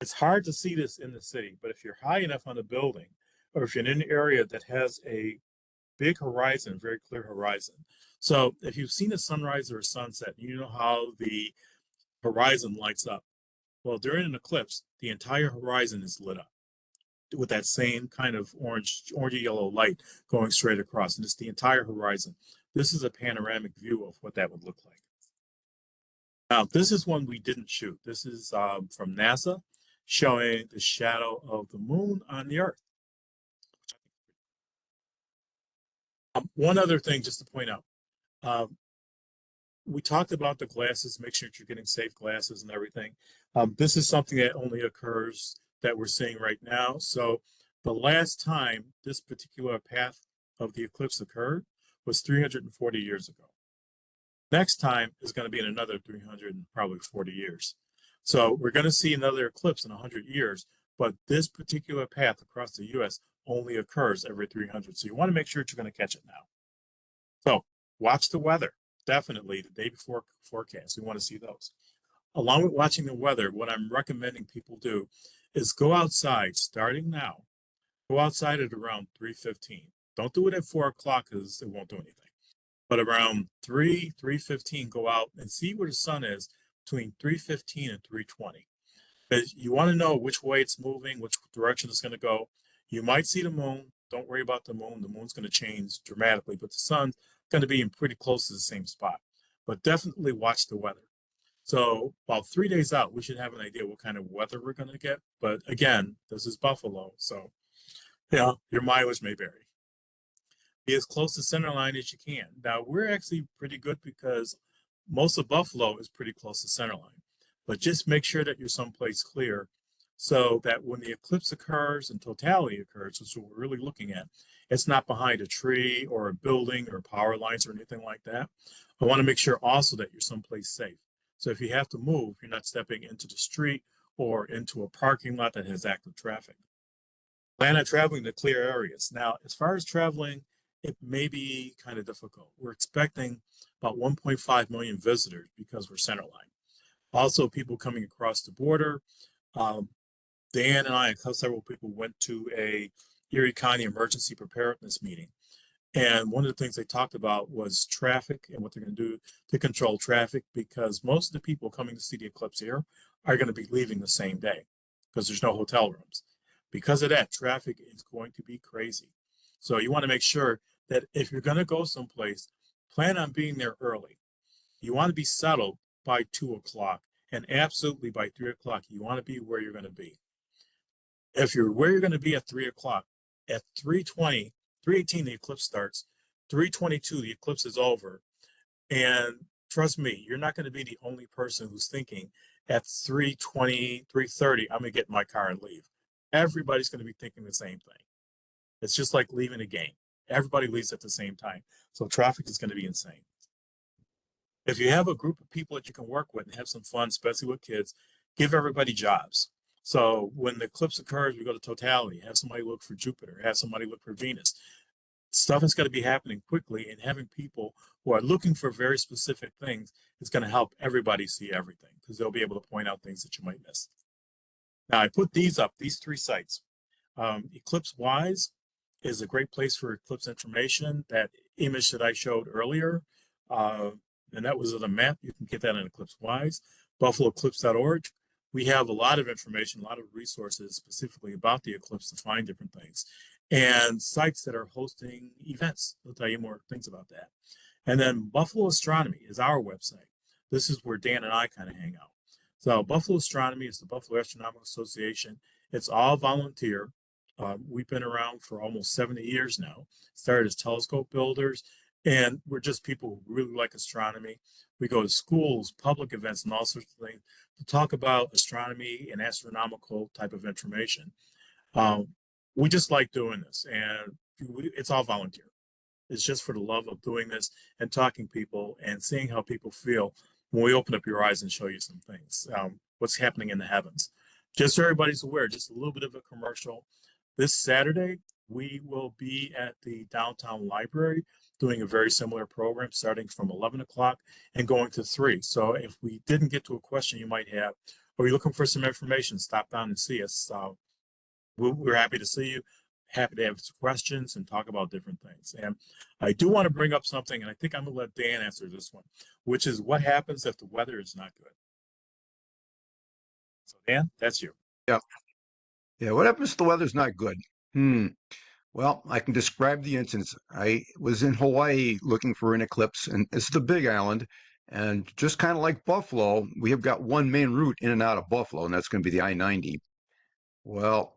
it's hard to see this in the city, but if you're high enough on a building, or if you're in an area that has a big horizon, very clear horizon. So if you've seen a sunrise or a sunset, you know how the horizon lights up. Well, during an eclipse, the entire horizon is lit up with that same kind of orangey yellow light going straight across, and it's the entire horizon. This is a panoramic view of what that would look like. Now, this is one we didn't shoot. This is from NASA, showing the shadow of the moon on the Earth. One other thing just to point out, we talked about the glasses, make sure that you're getting safe glasses and everything. This is something that only occurs that we're seeing right now. So the last time this particular path of the eclipse occurred was 340 years ago. Next time is going to be in another 340 years. So we're going to see another eclipse in 100 years, but this particular path across the U.S. only occurs every 300. So you want to make sure that you're going to catch it now. So watch the weather. Definitely the day before forecast. We want to see those. Along with watching the weather, what I'm recommending people do is go outside starting now. Go outside at around 3:15. Don't do it at 4 o'clock because it won't do anything. But around 3:15, go out and see where the sun is between 3:15 and 3:20. Because you want to know which way it's moving, which direction it's going to go. You might see the moon. Don't worry about the moon. The moon's going to change dramatically, but the sun's going to be in pretty close to the same spot. But definitely watch the weather. So about 3 days out, we should have an idea what kind of weather we're going to get. But again, this is Buffalo, so Yeah, your mileage may vary. Be as close to center line as you can. Now, we're actually pretty good because most of Buffalo is pretty close to center line. But just make sure that you're someplace clear so that when the eclipse occurs and totality occurs, which is what we're really looking at, it's not behind a tree or a building or power lines or anything like that. I want to make sure also that you're someplace safe. So if you have to move, you're not stepping into the street or into a parking lot that has active traffic. Plan on traveling to clear areas. Now, as far as traveling, it may be kind of difficult. We're expecting about 1.5 million visitors because we're centerline. Also, people coming across the border. Dan and I and several people went to a Erie County emergency preparedness meeting. And one of the things they talked about was traffic and what they're going to do to control traffic, because most of the people coming to see the eclipse here are going to be leaving the same day because there's no hotel rooms. Because of that, traffic is going to be crazy. So you want to make sure that if you're going to go someplace, plan on being there early. You want to be settled by 2 o'clock, and absolutely by 3 o'clock, you want to be where you're going to be. If you're where you're going to be at 3 o'clock, at 3:20, 3:18, the eclipse starts. 3:22, the eclipse is over. And trust me, you're not going to be the only person who's thinking at 3:20, 3:30, I'm going to get in my car and leave. Everybody's going to be thinking the same thing. It's just like leaving a game. Everybody leaves at the same time. So traffic is going to be insane. If you have a group of people that you can work with and have some fun, especially with kids, give everybody jobs. So when the eclipse occurs, we go to totality, have somebody look for Jupiter, have somebody look for Venus. Stuff is going to be happening quickly, and having people who are looking for very specific things is going to help everybody see everything because they'll be able to point out things that you might miss. Now, I put these up, these 3 sites. Eclipse Wise is a great place for eclipse information. That image that I showed earlier, and that was on a map. You can get that on Eclipse Wise. BuffaloEclipse.org. We have a lot of information, a lot of resources specifically about the eclipse to find different things. And sites that are hosting events. I'll tell you more things about that. And then Buffalo Astronomy is our website. This is where Dan and I kind of hang out. So Buffalo Astronomy is the Buffalo Astronomical Association. It's all volunteer. We've been around for almost 70 years now. Started as telescope builders, and we're just people who really like astronomy. We go to schools, public events, and all sorts of things to talk about astronomy and astronomical type of information. We just like doing this, and it's all volunteer. It's just for the love of doing this and talking people and seeing how people feel when we open up your eyes and show you some things, what's happening in the heavens. Just so everybody's aware, just a little bit of a commercial. This Saturday, we will be at the downtown library doing a very similar program starting from 11 o'clock and going to 3. So if we didn't get to a question you might have, or you're looking for some information, stop down and see us. We're happy to see you, happy to have questions and talk about different things. And I do want to bring up something, and I think I'm going to let Dan answer this one, which is what happens if the weather is not good. So Dan, that's you. Yeah. Yeah, what happens if the weather's not good? Well, I can describe the instance. I was in Hawaii looking for an eclipse, and it's the Big Island. And just kind of like Buffalo, we have got one main route in and out of Buffalo, and that's going to be the I-90. Well,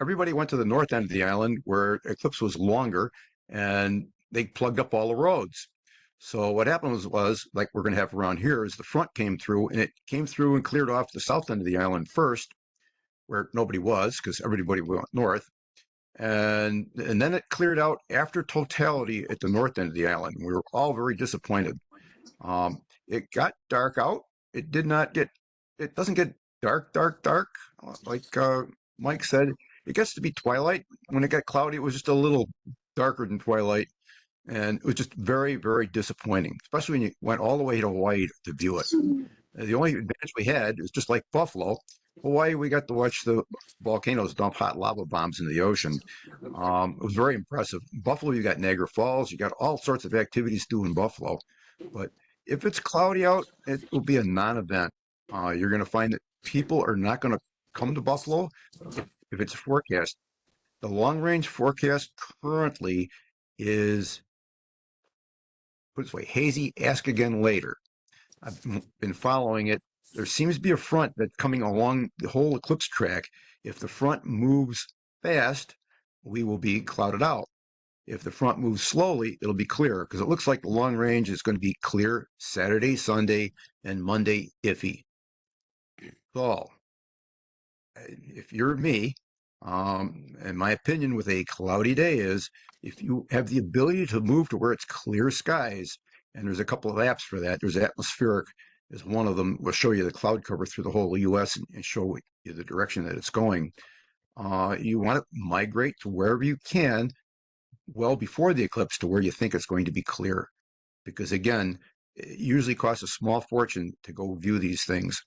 everybody went to the north end of the island where eclipse was longer, and they plugged up all the roads. So what happened was like we're going to have around here is the front came through, and it came through and cleared off the south end of the island first, where nobody was because everybody went north. And then it cleared out after totality at the north end of the island. We were all very disappointed. It got dark out. It doesn't get dark, like Mike said. It gets to be twilight. When it got cloudy, it was just a little darker than twilight. And it was just very, very disappointing, especially when you went all the way to Hawaii to view it. The only advantage we had is just like Buffalo, Hawaii, we got to watch the volcanoes dump hot lava bombs into the ocean. It was very impressive. Buffalo, you got Niagara Falls, you got all sorts of activities to do in Buffalo. But if it's cloudy out, it will be a non-event. You're going to find that people are not going to come to Buffalo if it's forecast. The long-range forecast currently is, put it this way, hazy, ask again later. I've been following it. There seems to be a front that's coming along the whole eclipse track. If the front moves fast, we will be clouded out. If the front moves slowly, it'll be clear because it looks like the long range is going to be clear Saturday, Sunday, and Monday iffy. So, if you're me, in my opinion, with a cloudy day is if you have the ability to move to where it's clear skies, and there's a couple of apps for that. There's Atmospheric is one of them. Will show you the cloud cover through the whole U.S. and show you the direction that it's going. You want to migrate to wherever you can well before the eclipse to where you think it's going to be clear. Because again, it usually costs a small fortune to go view these things.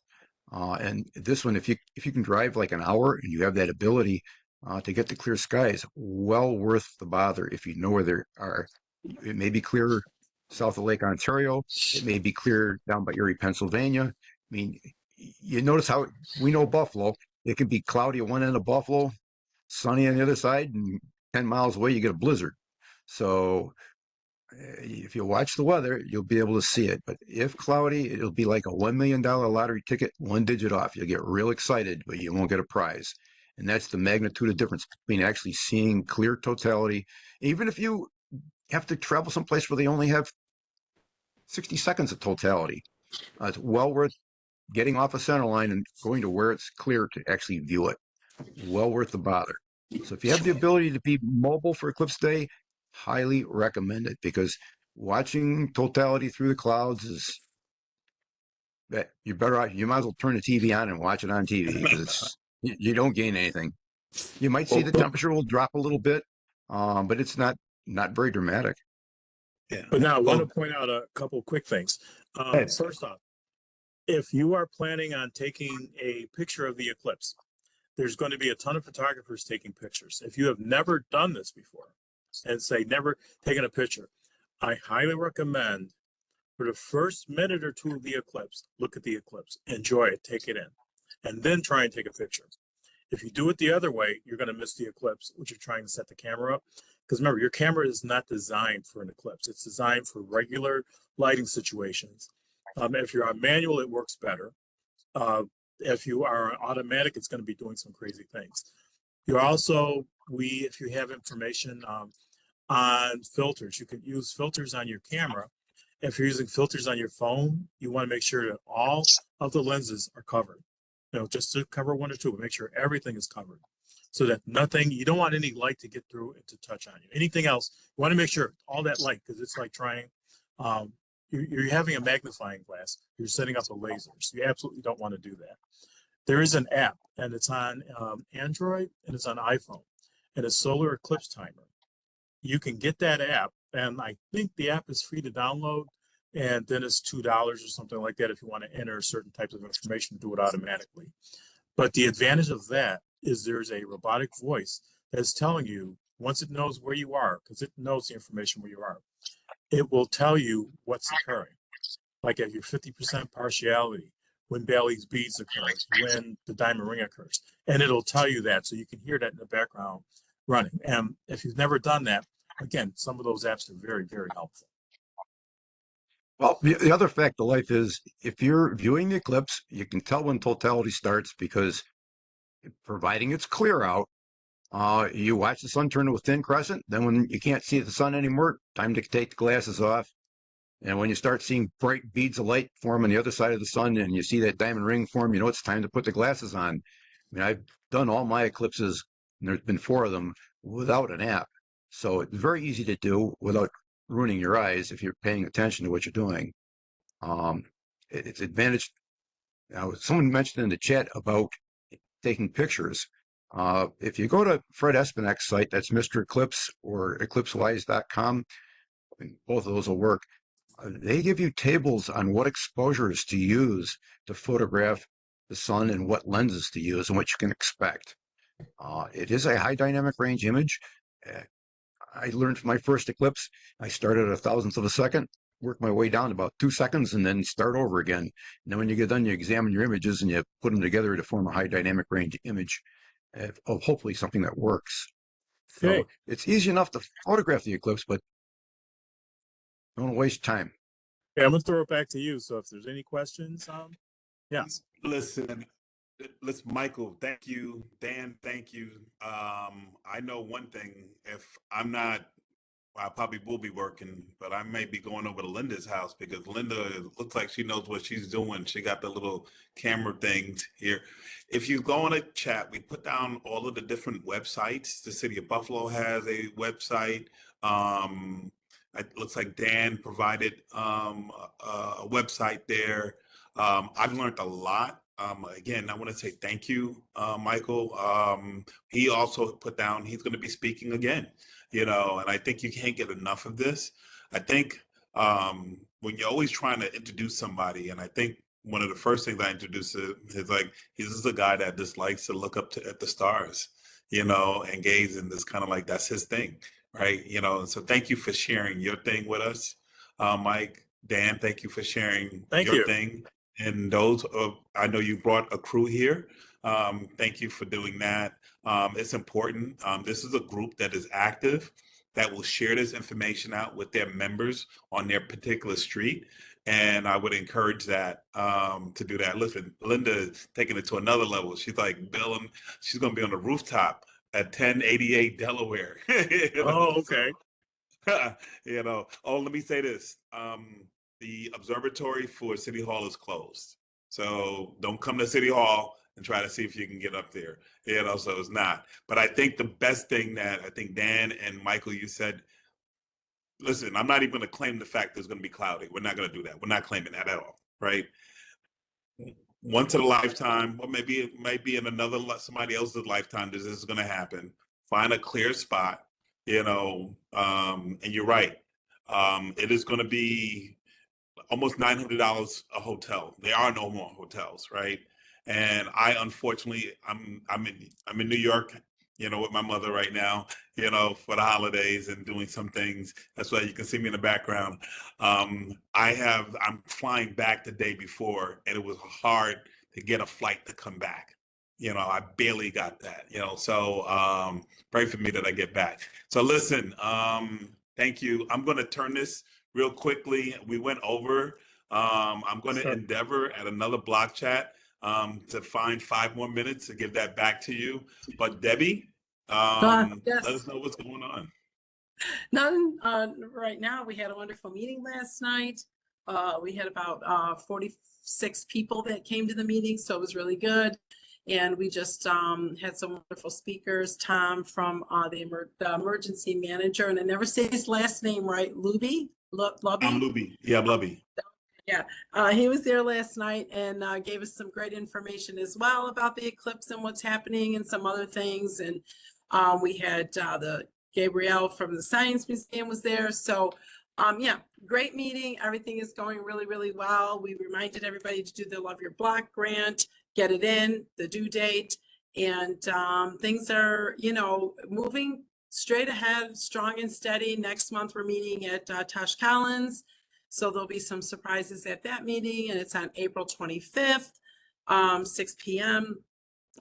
And this one, if you can drive like an hour and you have that ability to get to clear skies, well worth the bother if you know where they are. It may be clear south of Lake Ontario. It may be clear down by Erie, Pennsylvania. I mean, you notice how we know Buffalo. It can be cloudy at one end of Buffalo, sunny on the other side, and 10 miles away you get a blizzard. So if you watch the weather, you'll be able to see it. But if cloudy, it'll be like a $1 million lottery ticket, one digit off. You'll get real excited, but you won't get a prize. And that's the magnitude of difference between actually seeing clear totality. Even if you have to travel someplace where they only have 60 seconds of totality, it's well worth getting off a center line and going to where it's clear to actually view it. Well worth the bother. So if you have the ability to be mobile for Eclipse Day, highly recommend it because watching totality through the clouds is that you're better off. You might as well turn the TV on and watch it on TV because you don't gain anything. You might see the temperature will drop a little bit, but it's not very dramatic. Yeah. But now I want to point out a couple quick things. First off, if you are planning on taking a picture of the eclipse, there's going to be a ton of photographers taking pictures. If you have never done this before and say never taken a picture, I highly recommend for the first minute or two of the eclipse, look at the eclipse, enjoy it, take it in, and then try and take a picture. If you do it the other way, you're going to miss the eclipse, which you're trying to set the camera up. Because remember, your camera is not designed for an eclipse. It's designed for regular lighting situations. If you're on manual, it works better. If you are on automatic, it's going to be doing some crazy things. You also, if you have information on filters, you can use filters on your camera. If you're using filters on your phone, you want to make sure that all of the lenses are covered. Just to cover one or two, but make sure everything is covered so that you don't want any light to get through and to touch on you. Anything else, you want to make sure all that light, because it's like trying, you're having a magnifying glass, you're setting up a laser. So you absolutely don't want to do that. There is an app and it's on Android and it's on iPhone and it's Solar Eclipse Timer. You can get that app and I think the app is free to download. And then it's $2 or something like that if you want to enter certain types of information, do it automatically. But the advantage of that is there's a robotic voice that's telling you, once it knows where you are, because it knows the information where you are, it will tell you what's occurring. Like at your 50% partiality, when Bailey's beads occurs, when the diamond ring occurs. And it'll tell you that, so you can hear that in the background running. And if you've never done that, again, some of those apps are very, very helpful. Well, the other fact of life is if you're viewing the eclipse, you can tell when totality starts because providing it's clear out, you watch the sun turn to a thin crescent. Then when you can't see the sun anymore, time to take the glasses off. And when you start seeing bright beads of light form on the other side of the sun and you see that diamond ring form, you know it's time to put the glasses on. I mean, I've done all my eclipses, and there's been 4 of them, without an app. So it's very easy to do without ruining your eyes if you're paying attention to what you're doing. It's advantage. Now, someone mentioned in the chat about taking pictures. If you go to Fred Espinak's site, that's Mr. Eclipse or eclipsewise.com, both of those will work. They give you tables on what exposures to use to photograph the sun and what lenses to use and what you can expect. It is a high dynamic range image. I learned from my first eclipse, I started at 1,000th of a second, work my way down to about 2 seconds, and then start over again. And then when you get done, you examine your images and you put them together to form a high dynamic range image of hopefully something that works. So it's easy enough to photograph the eclipse, but don't waste time. Yeah, I'm gonna throw it back to you. So if there's any questions, yeah. Listen, Listen, Michael, thank you. Dan, thank you. I know one thing. If I'm not, I probably will be working, but I may be going over to Linda's house because Linda looks like she knows what she's doing. She got the little camera things here. If you go on a chat, we put down all of the different websites. The city of Buffalo has a website. It looks like Dan provided a website there. I've learned a lot. Again, I want to say thank you, Michael. He also put down he's going to be speaking again, and I think you can't get enough of this. I think when you're always trying to introduce somebody, and I think one of the first things I introduce is like, he's a guy that just likes to look up at the stars, and gaze, and this kind of like, that's his thing, right? So thank you for sharing your thing with us, Mike. Dan, thank you for sharing Thank your you. thing. And those of, I know you brought a crew here. Thank you for doing that. It's important. This is a group that is active, that will share this information out with their members on their particular street. And I would encourage that to do that. Listen, Linda is taking it to another level. She's like, Bill, she's going to be on the rooftop at 1088 Delaware. Oh, okay. Oh, let me say this. The observatory for City Hall is closed. So don't come to City Hall and try to see if you can get up there. So it's not. But I think the best thing that I think Dan and Michael, you said, listen, I'm not even going to claim the fact that it's going to be cloudy. We're not going to do that. We're not claiming that at all, right? Once in a lifetime, or maybe it might be in somebody else's lifetime, this is going to happen. Find a clear spot, and you're right. It is going to be almost $900 a hotel. There are no more hotels, right? And I, unfortunately, I'm in New York, with my mother right now, for the holidays and doing some things. That's why you can see me in the background. I'm flying back the day before, and it was hard to get a flight to come back. I barely got that, so pray for me that I get back. So listen, thank you. I'm going to turn this real quickly. We went over. I'm going to endeavor at another block chat to find 5 more minutes to give that back to you. But Debbie, Yes. let us know what's going on. None right now. We had a wonderful meeting last night. We had about 46 people that came to the meeting, so it was really good. And we just had some wonderful speakers. Tom from the emergency manager, and I never say his last name right, Luby? I'm Luby. Yeah, Lubby. Yeah, he was there last night and gave us some great information as well about the eclipse and what's happening and some other things. And we had the Gabrielle from the Science Museum was there. So yeah, great meeting. Everything is going really, really well. We reminded everybody to do the Love Your Block grant, get it in, the due date, and things are, moving straight ahead, strong and steady. Next month, we're meeting at Tosh Collins. So there'll be some surprises at that meeting, and it's on April 25th, 6 p.m.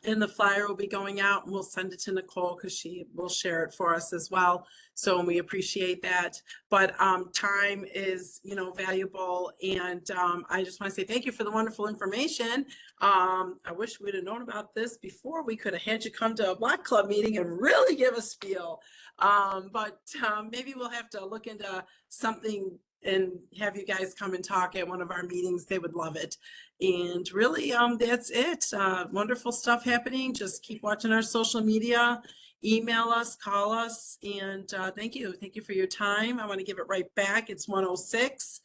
And the flyer will be going out, and we'll send it to Nicole because she will share it for us as well. So we appreciate that. But time is, valuable. And I just want to say thank you for the wonderful information. I wish we'd have known about this before. We could have had you come to a block club meeting and really give a spiel. But maybe we'll have to look into something and have you guys come and talk at one of our meetings. They would love it. And really, that's it. Wonderful stuff happening. Just keep watching our social media, email us, call us, and thank you. Thank you for your time. I want to give it right back. It's 1:06,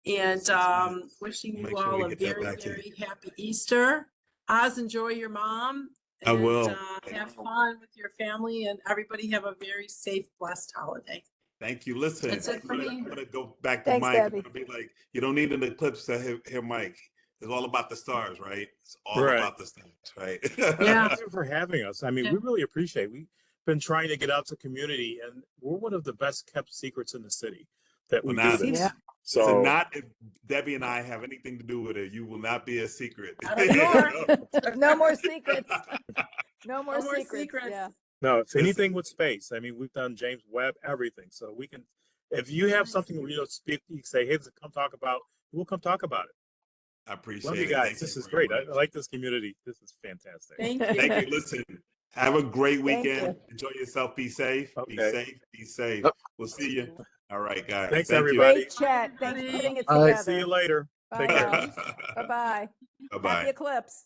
and wishing you all a very, very happy Easter. Oz, enjoy your mom. And, I will. Have fun with your family, and everybody have a very safe, blessed holiday. Thank you. Listen, That's it for me. I'm gonna go back to Thanks, Mike. I'm Debbie. gonna be like, you don't need an eclipse to hear Mike. It's all about the stars, right? It's all Right. about the stars, right? Yeah. Thank you for having us. I mean, we really appreciate it. We've been trying to get out to community, and we're one of the best kept secrets in the city that we do this. Yeah. So not if Debbie and I have anything to do with it, you will not be a secret. No more secrets. No more No more secrets. secrets. Yeah. No, if anything with space, I mean, we've done James Webb, everything. So we can, if you have something, speak, you say, hey, come talk about, we'll come talk about it. I appreciate Love you it. guys. Thank This you is very great. I much. like this community. This is fantastic. Thank you. Thank you. Listen, have a great Thank weekend. you. Enjoy yourself. Be safe. Be Okay. safe. Be safe. Yep. We'll see you. All right, guys. Thanks, Thank everybody. Great chat. Thanks for Everybody. putting it All right. together. See you later. Bye Take care. now. Bye-bye. Bye-bye. Happy Eclipse.